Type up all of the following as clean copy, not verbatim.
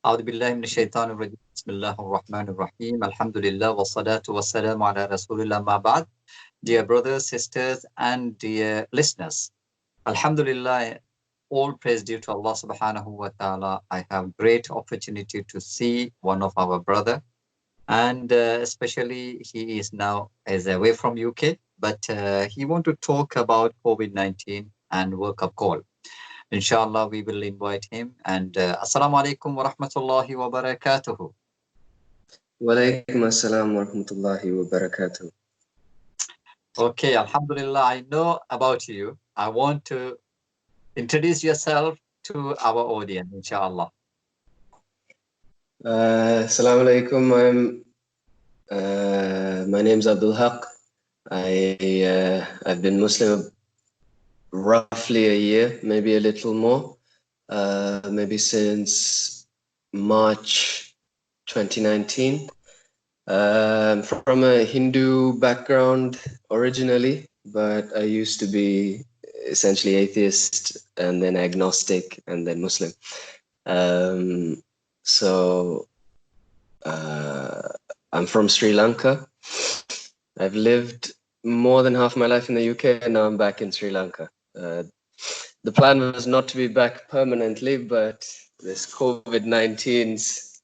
أعوذ بالله من الشيطان الرجيم بسم الله الرحمن الرحيم الحمد لله والصلاة والسلام على رسول الله ما بعد. Dear brothers, sisters, and dear listeners, Alhamdulillah, all praise due to Allah subhanahu wa ta'ala. I have great opportunity to see one of our brother, and especially he is away from UK, but he want to talk about COVID-19 and wake up call. Inshallah, we will invite him. And Assalamu alaikum wa rahmatullahi wa barakatuhu. Walaikum assalam wa rahmatullahi wa barakatuh. Okay, Alhamdulillah, I know about you. I want to introduce yourself to our audience, inshallah. Assalamu alaikum. My name's Abdul. I've been Muslim roughly a year, maybe a little more, maybe since March 2019. From a Hindu background originally, but I used to be essentially atheist and then agnostic and then Muslim. So I'm from Sri Lanka. I've lived more than half my life in the UK, and now I'm back in Sri Lanka. The plan was not to be back permanently, but this COVID-19's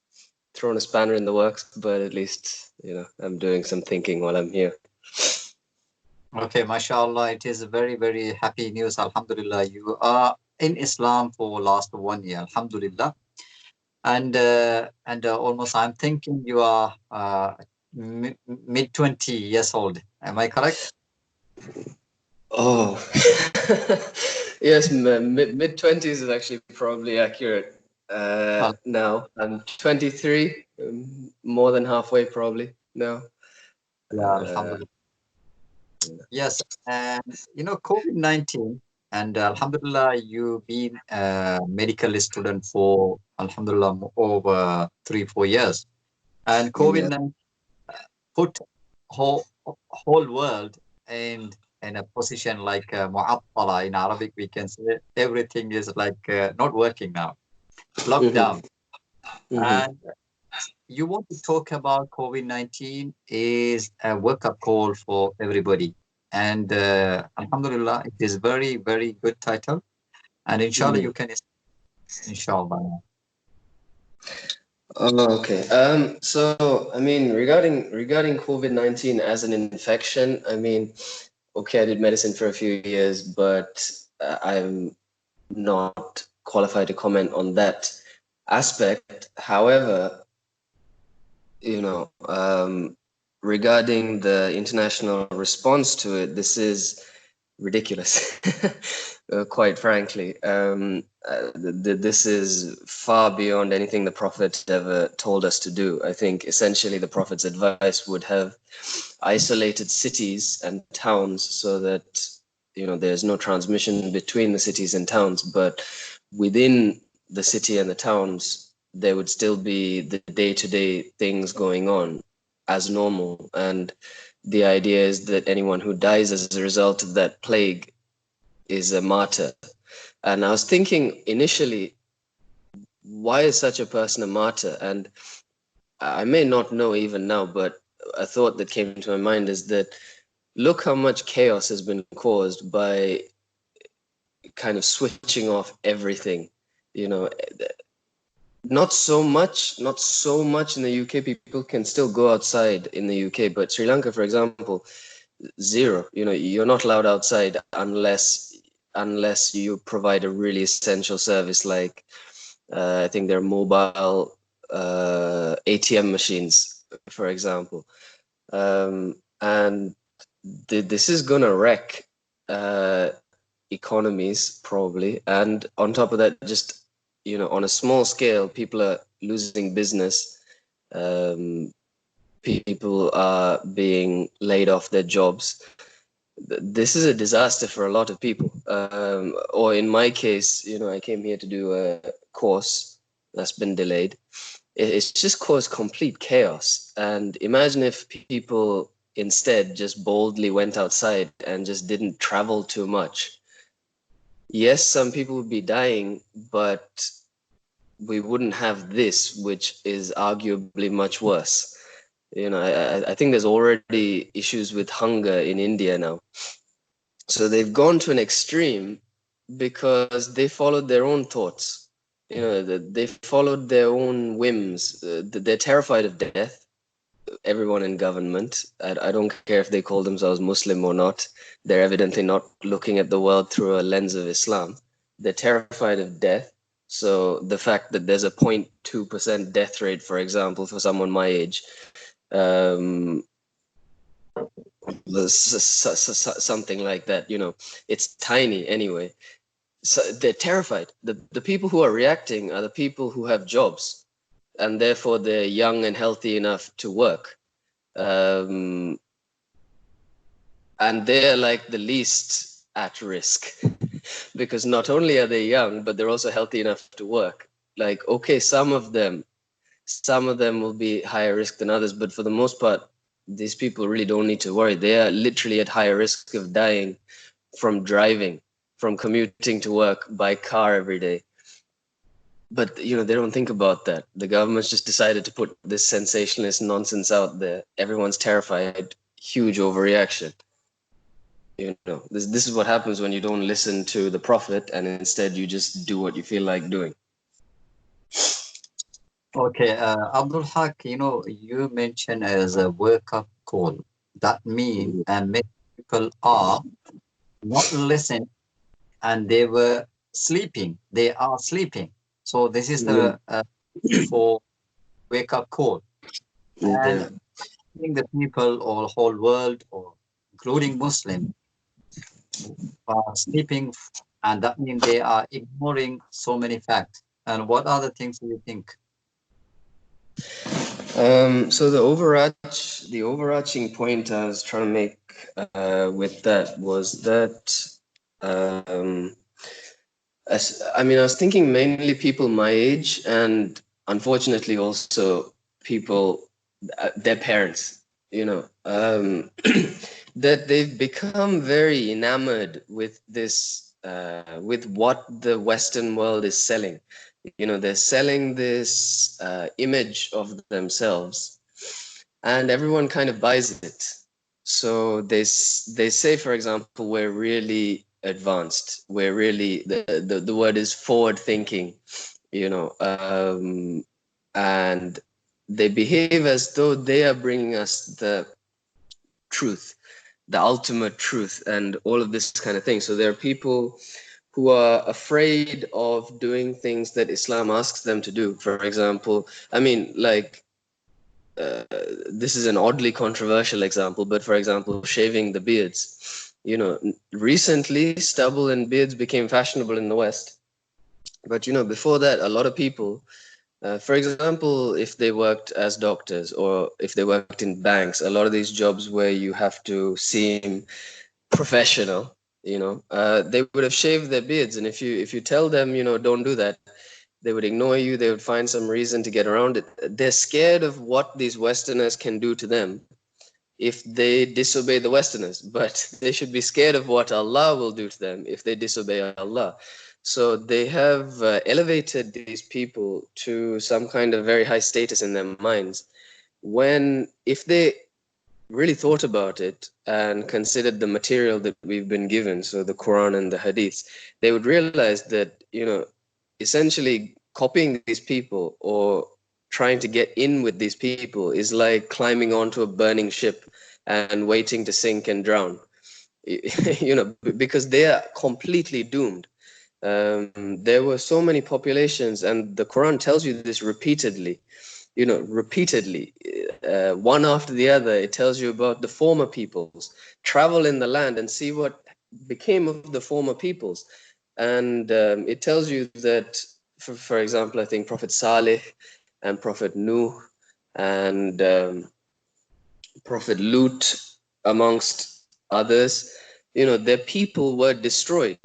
thrown a spanner in the works, but at least, I'm doing some thinking while I'm here. Okay, mashallah, it is very, very happy news. Alhamdulillah, you are in Islam for last 1 year. Alhamdulillah. And almost I'm thinking you are mid 20 years old. Am I correct? Oh, yes, mid 20s is actually probably accurate. Now I'm 23, more than halfway probably now. Yeah, alhamdulillah. Yes, and COVID-19, and alhamdulillah, you've been a medical student for alhamdulillah over 3-4 years, and COVID-19 put whole world in a position like mu'attala. In Arabic we can say everything is like not working now, lockdown. And you want to talk about COVID-19 is a wake-up call for everybody. And alhamdulillah, it is very, very good title. And inshallah, you can, inshallah. Oh, okay. So I mean, regarding COVID-19 as an infection, I mean, okay, I did medicine for a few years, but I'm not qualified to comment on that aspect. However, regarding the international response to it, this is ridiculous, quite frankly. This is far beyond anything the Prophet ever told us to do. I think essentially the Prophet's advice would have isolated cities and towns so that there's no transmission between the cities and towns, but within the city and the towns there would still be the day-to-day things going on as normal. And the idea is that anyone who dies as a result of that plague is a martyr. And I was thinking initially, why is such a person a martyr? And I may not know even now, but a thought that came to my mind is that look how much chaos has been caused by kind of switching off everything. Not so much in the UK. People can still go outside in the UK, but Sri Lanka, for example, zero. You're not allowed outside unless you provide a really essential service, like I think there are mobile ATM machines, for example. And this is gonna wreck economies probably, and on top of that, just on a small scale, people are losing business. People are being laid off their jobs. This is a disaster for a lot of people. Or in my case, I came here to do a course that's been delayed. It's just caused complete chaos. And imagine if people instead just boldly went outside and just didn't travel too much. Yes, some people would be dying, but we wouldn't have this, which is arguably much worse. I think there's already issues with hunger in India now. So they've gone to an extreme because they followed their own thoughts. They followed their own whims. They're terrified of death. Everyone in government. I don't care if they call themselves Muslim or not. They're evidently not looking at the world through a lens of Islam. They're terrified of death. So the fact that there's a 0.2% death rate, for example, for someone my age, um, something like that, it's tiny anyway. So they're terrified. The people who are reacting are the people who have jobs, and therefore they're young and healthy enough to work. And they're like the least at risk because not only are they young, but they're also healthy enough to work. Like, okay, some of them will be higher risk than others, but for the most part, these people really don't need to worry. They are literally at higher risk of dying from driving, from commuting to work by car every day. But they don't think about that. The government's just decided to put this sensationalist nonsense out there. Everyone's terrified. Huge overreaction. This is what happens when you don't listen to the Prophet and instead you just do what you feel like doing. Okay, Abdul Haq, you mentioned as a wake-up call. That means many people are not listening and they were sleeping. They are sleeping. So this is Yeah. the for wake-up call. And Yeah. I think the people or whole world, or including Muslim, are sleeping, and that means they are ignoring so many facts. And what are the things you think? So the overarching point I was trying to make with that was that I was thinking mainly people my age, and unfortunately also people, their parents, that they've become very enamored with this, with what the Western world is selling. They're selling this image of themselves, and everyone kind of buys it. So they say, for example, we're really advanced. We're really, the word is forward thinking, and they behave as though they are bringing us the truth, the ultimate truth, and all of this kind of thing. So there are people who are afraid of doing things that Islam asks them to do. For example, this is an oddly controversial example, but for example, shaving the beards. Recently, stubble and beards became fashionable in the West. But before that, a lot of people, for example, if they worked as doctors or if they worked in banks, a lot of these jobs where you have to seem professional, they would have shaved their beards. And if you tell them, don't do that, they would ignore you. They would find some reason to get around it. They're scared of what these Westerners can do to them if they disobey the Westerners, but they should be scared of what Allah will do to them if they disobey Allah. So they have elevated these people to some kind of very high status in their minds, when if they really thought about it and considered the material that we've been given, so the Quran and the Hadith, they would realize that, essentially copying these people or trying to get in with these people is like climbing onto a burning ship and waiting to sink and drown, because they are completely doomed. There were so many populations, and the Quran tells you this repeatedly, repeatedly, one after the other. It tells you about the former peoples. Travel in the land and see what became of the former peoples. And it tells you that, for example, I think Prophet Saleh and Prophet Nuh and Prophet Lut, amongst others, their people were destroyed.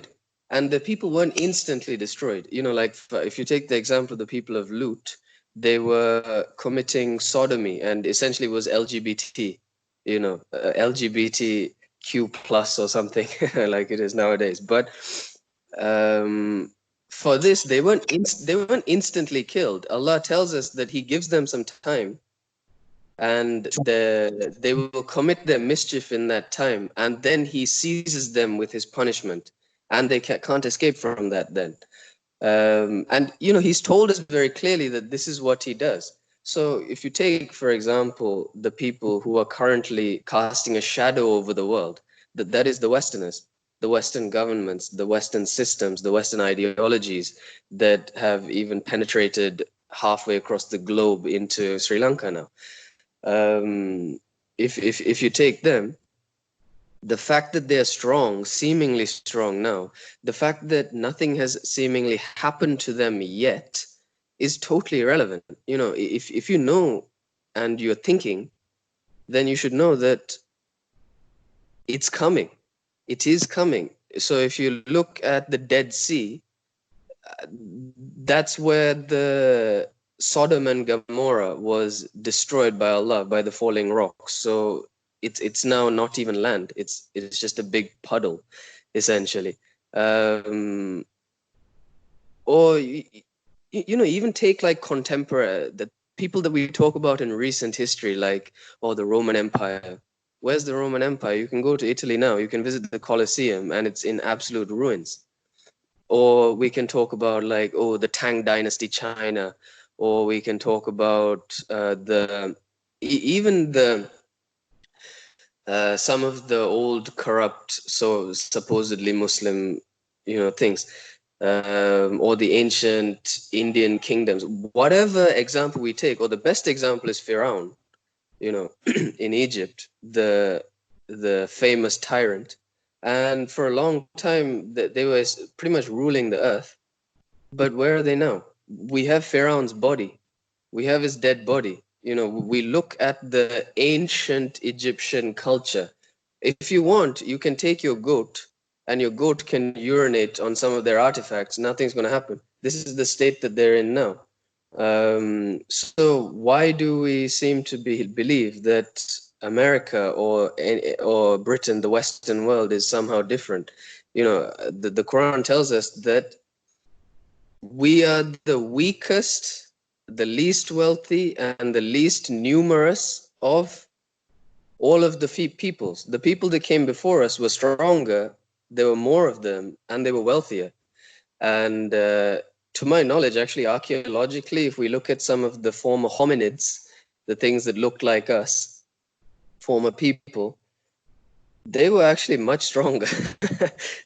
And the people weren't instantly destroyed. Like if you take the example of the people of Lut, they were committing sodomy and essentially was LGBT, LGBTQ plus or something like it is nowadays. But for this, they weren't instantly killed. Allah tells us that He gives them some time, and they will commit their mischief in that time, and then He seizes them with His punishment, and they can't escape from that then. And He's told us very clearly that this is what He does. So if you take, for example, the people who are currently casting a shadow over the world, that is the Westerners, the Western governments, the Western systems, the Western ideologies that have even penetrated halfway across the globe into Sri Lanka now. If you take them, the fact that they're strong, seemingly strong now, the fact that nothing has seemingly happened to them yet is totally irrelevant. If you know and you're thinking, then you should know that it's coming. It is coming. So if you look at the Dead Sea, that's where the Sodom and Gomorrah was destroyed by Allah, by the falling rocks. So it's now not even land. It's just a big puddle, essentially. Or even take like contemporary, the people that we talk about in recent history, like the Roman Empire. Where's the Roman Empire? You can go to Italy now. You can visit the Colosseum, and it's in absolute ruins. Or we can talk about like the Tang Dynasty, China. Or we can talk about even the some of the old corrupt, so supposedly Muslim, things, or the ancient Indian kingdoms. Whatever example we take, or the best example is Pharaoh, in Egypt, the famous tyrant, and for a long time they were pretty much ruling the earth. But where are they now? We have Pharaoh's body. We have his dead body. We look at the ancient Egyptian culture. If you want, you can take your goat, and your goat can urinate on some of their artifacts. Nothing's going to happen. This is the state that they're in now. So why do we seem to believe that America or Britain, the Western world, is somehow different? The Quran tells us that we are the weakest, the least wealthy, and the least numerous of all of the peoples. The people that came before us were stronger, there were more of them, and they were wealthier. And to my knowledge, actually, archaeologically, if we look at some of the former hominids, the things that looked like us, former people, they were actually much stronger.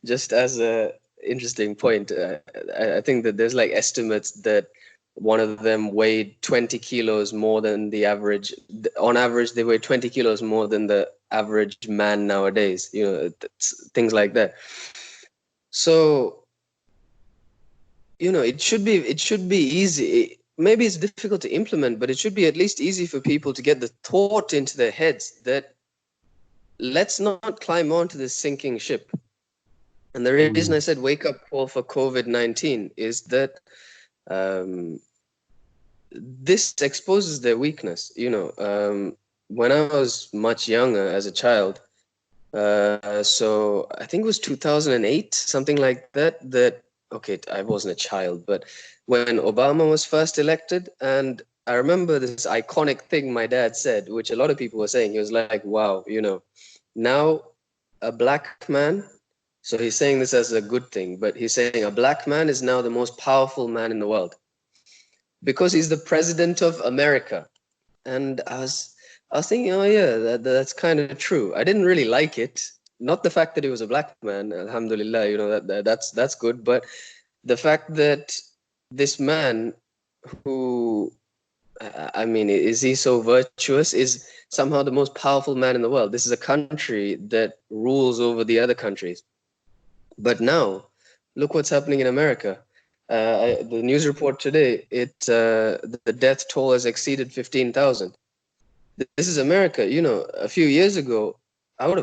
Just as a interesting point, I think that there's like estimates that one of them weighed 20 kilos more than the average. On average, they weigh 20 kilos more than the average man nowadays. Things like that. So, it should be easy. Maybe it's difficult to implement, but it should be at least easy for people to get the thought into their heads that let's not climb onto this sinking ship. And the reason I said wake up call for COVID-19 is that this exposes their weakness. When I was much younger as a child, so I think it was 2008, something like that, okay, I wasn't a child, but when Obama was first elected, and I remember this iconic thing my dad said, which a lot of people were saying. He was like, wow, now a black man, so he's saying this as a good thing, but he's saying a black man is now the most powerful man in the world because he's the president of America. And I was thinking, oh yeah, that's kind of true. I didn't really like it. Not the fact that he was a black man, alhamdulillah, that's good, but the fact that this man who, I mean, is he so virtuous, is somehow the most powerful man in the world. This is a country that rules over the other countries. But now, look what's happening in America. The news report today, the death toll has exceeded 15,000. This is America. A few years ago, I would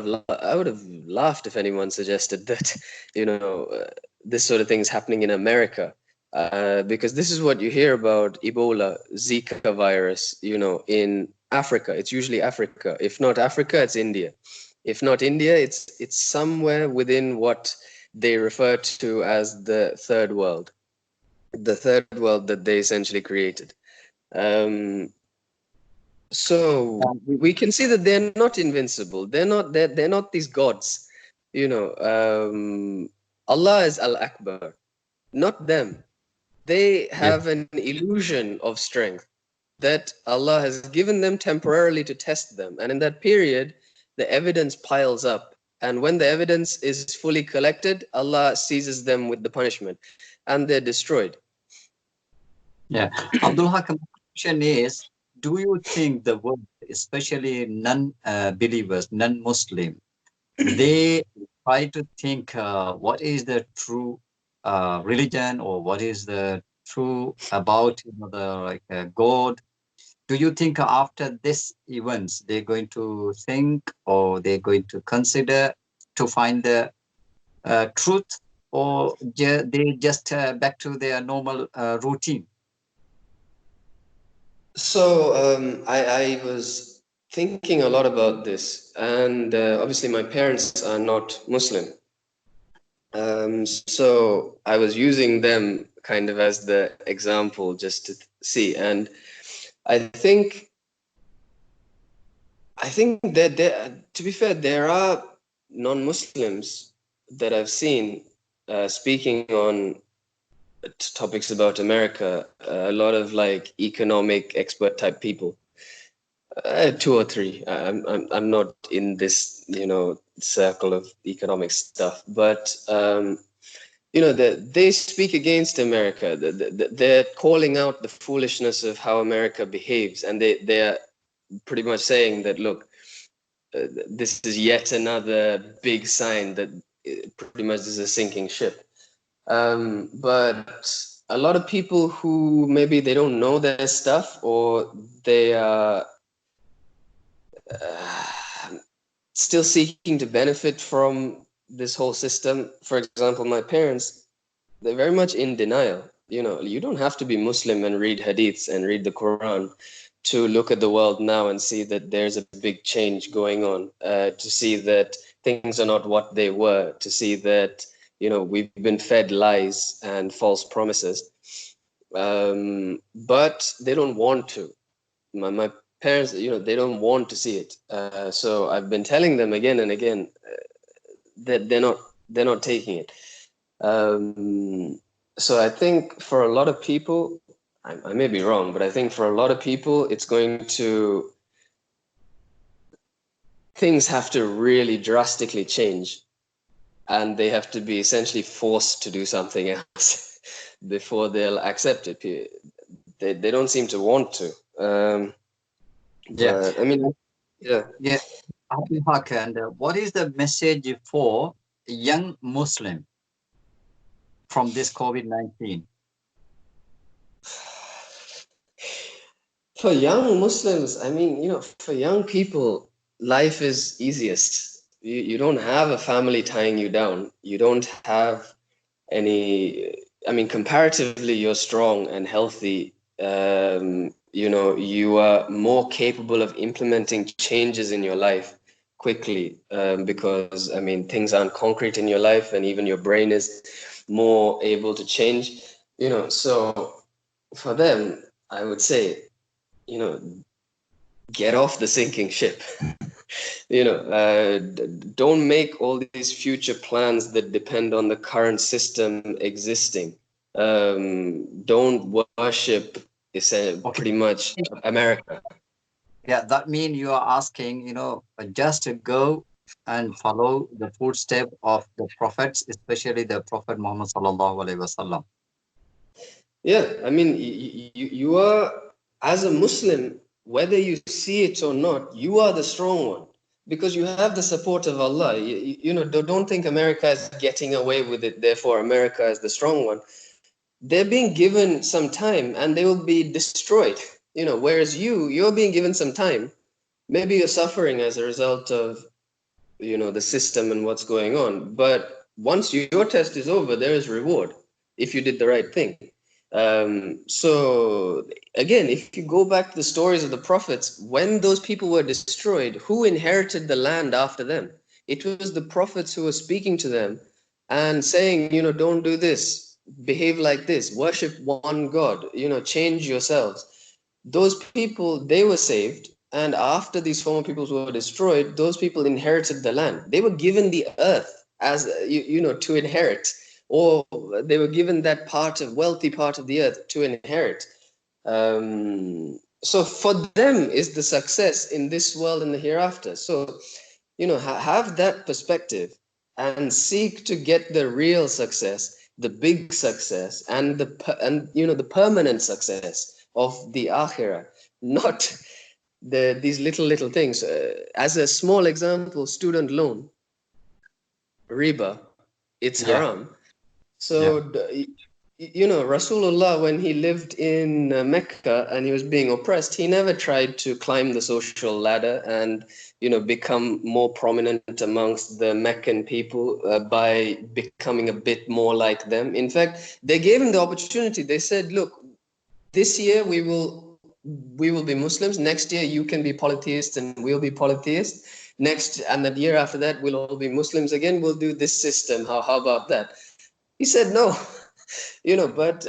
have laughed if anyone suggested that, this sort of thing is happening in America. Because this is what you hear about Ebola, Zika virus, in Africa. It's usually Africa. If not Africa, it's India. If not India, it's somewhere within what they refer to as the third world. the third world that they essentially created. Um, so we can see that they're not invincible. They're not these gods. You know, Allah is Al Akbar, not them. They Yes. have an illusion of strength that Allah has given them temporarily to test them. And in that period, the evidence piles up. And when the evidence is fully collected, Allah seizes them with the punishment and they're destroyed. Yeah. Abdul Hakam, question is, do you think the world, especially non-believers, non-Muslim, they try to think what is the true religion, or what is the true about, the like God? Do you think after this events they're going to think, or they're going to consider to find the truth, or they just back to their normal routine? So I was thinking a lot about this, and obviously my parents are not Muslim. So I was using them kind of as the example just to see. And I think that to be fair, there are non-Muslims that I've seen speaking on topics about America. A lot of like economic expert type people, two or three. I'm not in this circle of economic stuff, but they speak against America. They're calling out the foolishness of how America behaves, and they're pretty much saying that, look, this is yet another big sign that pretty much this is a sinking ship. But a lot of people who maybe they don't know their stuff, or they are still seeking to benefit from this whole system. For example, my parents, they're very much in denial. You don't have to be Muslim and read hadiths and read the Quran to look at the world now and see that there's a big change going on, to see that things are not what they were, to see that, we've been fed lies and false promises. But they don't want to. My parents, they don't want to see it. So I've been telling them again and again that they're not taking it. So I think for a lot of people, I may be wrong, but I think for a lot of people, it's going to, things have to really drastically change, and they have to be essentially forced to do something else before they'll accept it. They don't seem to want to. Yeah. But I mean, yeah. Yeah. Abdul Haq, and what is the message for young Muslim from this COVID-19? For young Muslims, I mean, for young people, life is easiest. You don't have a family tying you down. You don't have any, I mean, comparatively, you're strong and healthy. You are more capable of implementing changes in your life quickly, because, I mean, things aren't concrete in your life, and even your brain is more able to change, so for them, I would say, you know, get off the sinking ship. Don't make all these future plans that depend on the current system existing. Don't worship, Okay. pretty much America. Yeah, that means you are asking, just to go and follow the footstep of the prophets, especially the Prophet Muhammad sallallahu alaihi wasallam. Yeah, I mean, you are, as a Muslim, whether you see it or not, you are the strong one because you have the support of Allah. Don't think America is getting away with it, therefore America is the strong one. They're being given some time and they will be destroyed. Whereas you're being given some time. Maybe you're suffering as a result of, the system and what's going on. But once your test is over, there is reward if you did the right thing. So again, if you go back to the stories of the prophets, when those people were destroyed, who inherited the land after them? It was the prophets who were speaking to them and saying, don't do this. behave like this, worship one God, change yourselves. Those people, they were saved. And after these former peoples were destroyed, those people inherited the land. They were given the earth as, to inherit, or they were given that wealthy part of the earth to inherit. So for them is the success in this world and the hereafter. So, have that perspective and seek to get the real success, the big success, and the permanent success of the akhirah, not these little things. As a small example, student loan, riba, it's Yeah, haram. yeah, So, Rasulullah, when he lived in Mecca and he was being oppressed, he never tried to climb the social ladder and, become more prominent amongst the Meccan people by becoming a bit more like them. In fact, they gave him the opportunity. They said, look, this year we will be Muslims. Next year you can be polytheists and we'll be polytheists. Next, and the year after that we'll all be Muslims again. We'll do this system. How about that? He said no. But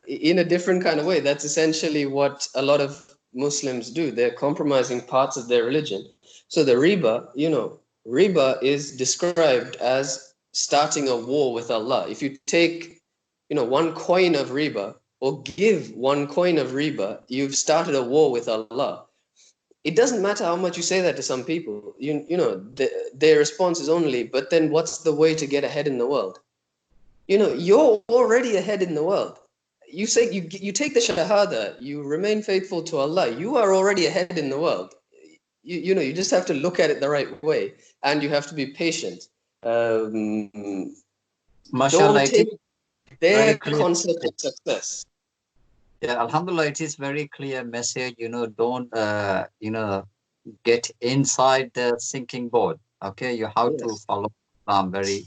in a different kind of way. That's essentially what a lot of Muslims do. They're compromising parts of their religion. So the riba is described as starting a war with Allah. If you take, one coin of riba or give one coin of riba, you've started a war with Allah. It doesn't matter how much you say that to some people. Their response is only, but then what's the way to get ahead in the world? You're already ahead in the world. You say you take the shahada, you remain faithful to Allah, you are already ahead in the world. You just have to look at it the right way, and you have to be patient. mashallah, Don't it is take very their clear. concept of success. Yeah, Alhamdulillah, it is very clear message. Don't get inside the sinking boat. Okay, you have to Yes. follow Islam very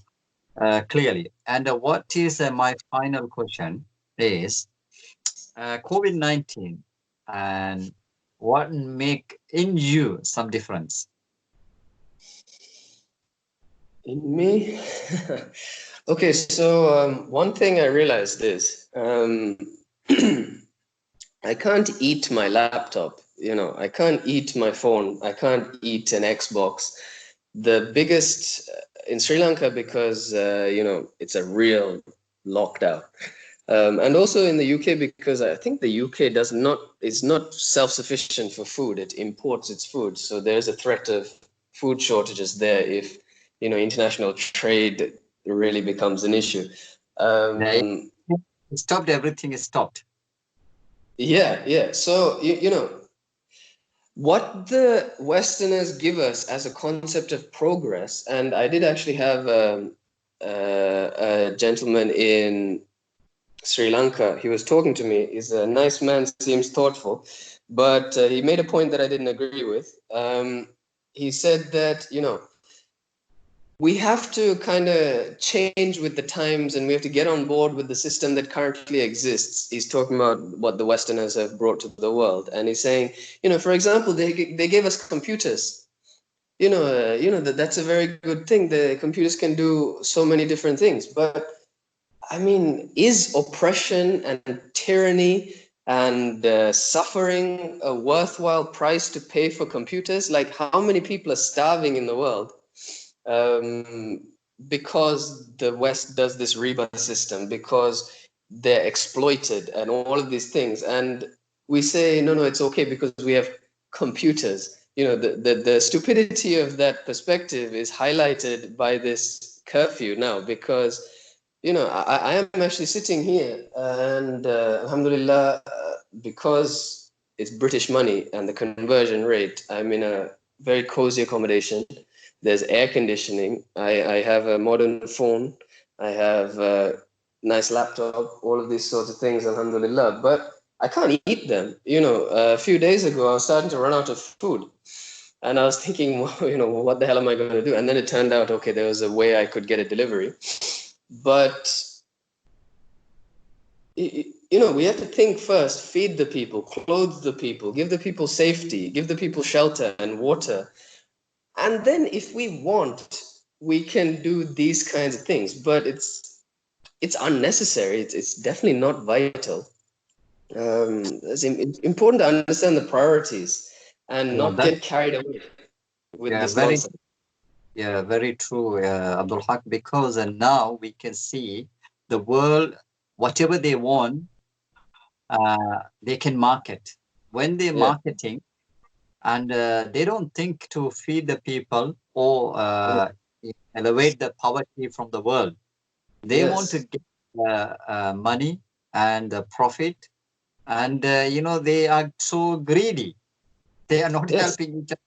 clearly. And what is my final question is COVID-19 and what make in you some difference? In me? Okay, so one thing I realized is I can't eat my laptop, I can't eat my phone, I can't eat an Xbox. The biggest in Sri Lanka, because it's a real lockdown. And also in the UK, because I think the UK is not self-sufficient for food. It imports its food. So there's a threat of food shortages there if, international trade really becomes an issue. They Um, stopped, everything is stopped. yeah, yeah. So, what the Westerners give us as a concept of progress, and I did actually have a gentleman in Sri Lanka. He was talking to me. He's a nice man, seems thoughtful, but he made a point that I didn't agree with. He said that, we have to kind of change with the times and we have to get on board with the system that currently exists. He's talking about what the Westerners have brought to the world. And he's saying, for example, they gave us computers. That's a very good thing. The computers can do so many different things. But I mean, is oppression and tyranny and suffering a worthwhile price to pay for computers? Like, how many people are starving in the world um, because the West does this riba system, because they're exploited and all of these things? And we say, no, it's okay because we have computers. The stupidity of that perspective is highlighted by this curfew now, because I am actually sitting here and alhamdulillah, because it's British money and the conversion rate, I'm in a very cozy accommodation. There's air conditioning. I have a modern phone. I have a nice laptop, all of these sorts of things, alhamdulillah. But I can't eat them. A few days ago, I was starting to run out of food. And I was thinking, well, what the hell am I going to do? And then it turned out, okay, there was a way I could get a delivery. But we have to think first, feed the people, clothe the people, give the people safety, give the people shelter and water. And then if we want, we can do these kinds of things. But it's unnecessary. It's definitely not vital. It's important to understand the priorities and Yeah, not that, get carried away with yeah, this very, nonsense. yeah, very true, Abdul Haq, because now we can see the world, whatever they want, they can market. When they're Yeah. marketing, and they don't think to feed the people or elevate the poverty from the world. They want to Yes. get money and profit, and they are so greedy. They are not Yes. helping each other.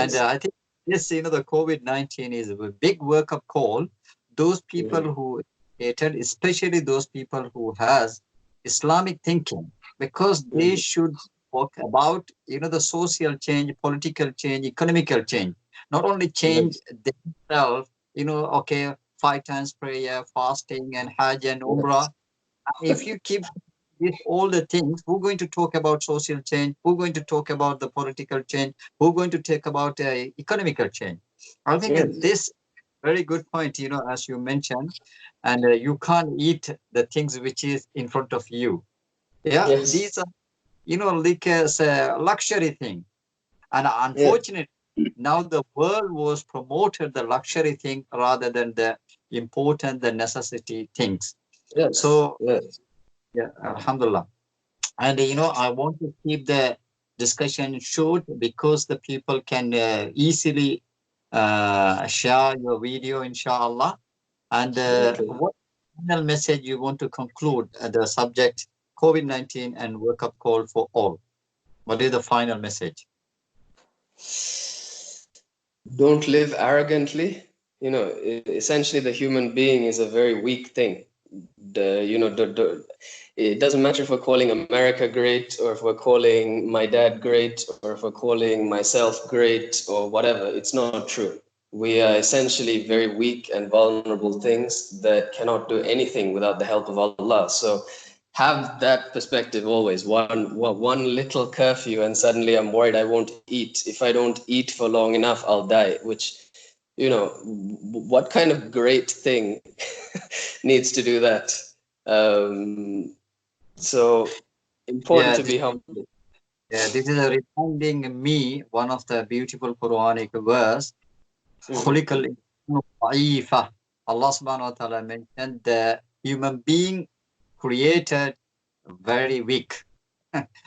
And Yes. I think this, the COVID-19 is a big wake-up call. Those people Mhm. who hated, especially those people who has Islamic thinking, because they Mhm. should talk about, the social change, political change, economical change, not only change Yes. themselves, okay, 5 times prayer, fasting, and Hajj and Umrah. Yes. If you keep with all the things, who's going to talk about social change? Who's going to talk about the political change? Who's going to talk about economical change? I think Yes. this very good point, as you mentioned, and you can't eat the things which is in front of you. Yeah, Yes. these are, like a luxury thing. And Yeah. unfortunately, now the world was promoted the luxury thing rather than the important, the necessity things. Yes. So, Yes. yeah, Alhamdulillah. And I want to keep the discussion short because the people can easily share your video, inshallah. And Okay. what final message you want to conclude the subject COVID-19 and wake up call for all? What is the final message? Don't live arrogantly. Essentially, the human being is a very weak thing. It doesn't matter if we're calling America great, or if we're calling my dad great, or if we're calling myself great, or whatever. It's not true. We are essentially very weak and vulnerable things that cannot do anything without the help of Allah. So have that perspective always. One little curfew, and suddenly I'm worried I won't eat. If I don't eat for long enough, I'll die. Which, what kind of great thing needs to do that? So important Yeah, to be humble. this is a reminding me one of the beautiful Quranic verse. خُلِقَ Mhm. الْإِنسَانُ ضَعِيفًا. Allah subhanahu wa ta'ala mentioned the human being created very weak.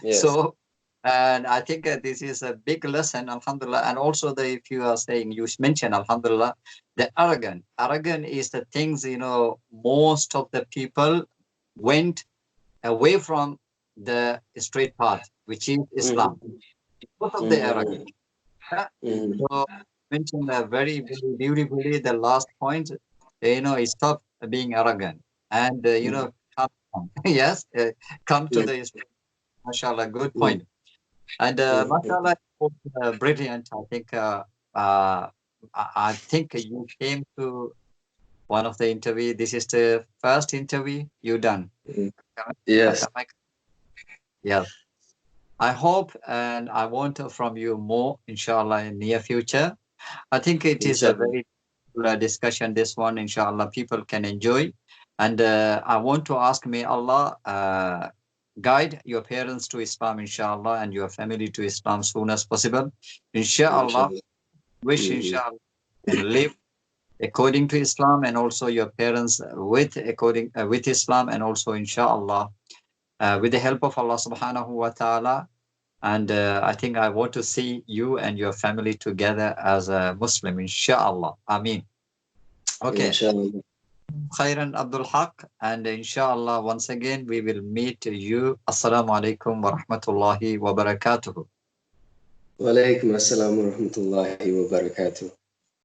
Yes. So, and I think this is a big lesson, Alhamdulillah. And also, if you are saying, you mentioned, Alhamdulillah, the arrogant. Arrogant is the things, most of the people went away from the straight path, which is Islam, Mhm. because of the arrogance. Mhm. Yeah. Mhm. So, mentioned very, very beautifully the last point, stop being arrogant and, Mhm. come, yes, come to Mhm. the, mashallah, good Mhm. point. And Mhm. mashallah, it was, brilliant. I think, I think you came to one of the interview. This is the first interview you done. Mhm. Am Yes. yes. I hope and I want from you more, inshallah, in near future. I think it is a Inshallah. very discussion, this one, inshallah, people can enjoy. And I want to ask, may Allah guide your parents to Islam, inshallah, and your family to Islam soon as possible. Inshallah, Inshallah. wish, Mhm. inshallah, and live according to Islam, and also your parents with Islam, and also, inshallah, with the help of Allah subhanahu wa ta'ala. And I think I want to see you and your family together as a Muslim, inshallah. Ameen. Okay. Inshallah. Khairan Abdul Haq. And inshallah, once again, we will meet you. Assalamu alaikum wa rahmatullahi wa barakatuh. Wa alaikum assalam wa rahmatullahi wa barakatuh.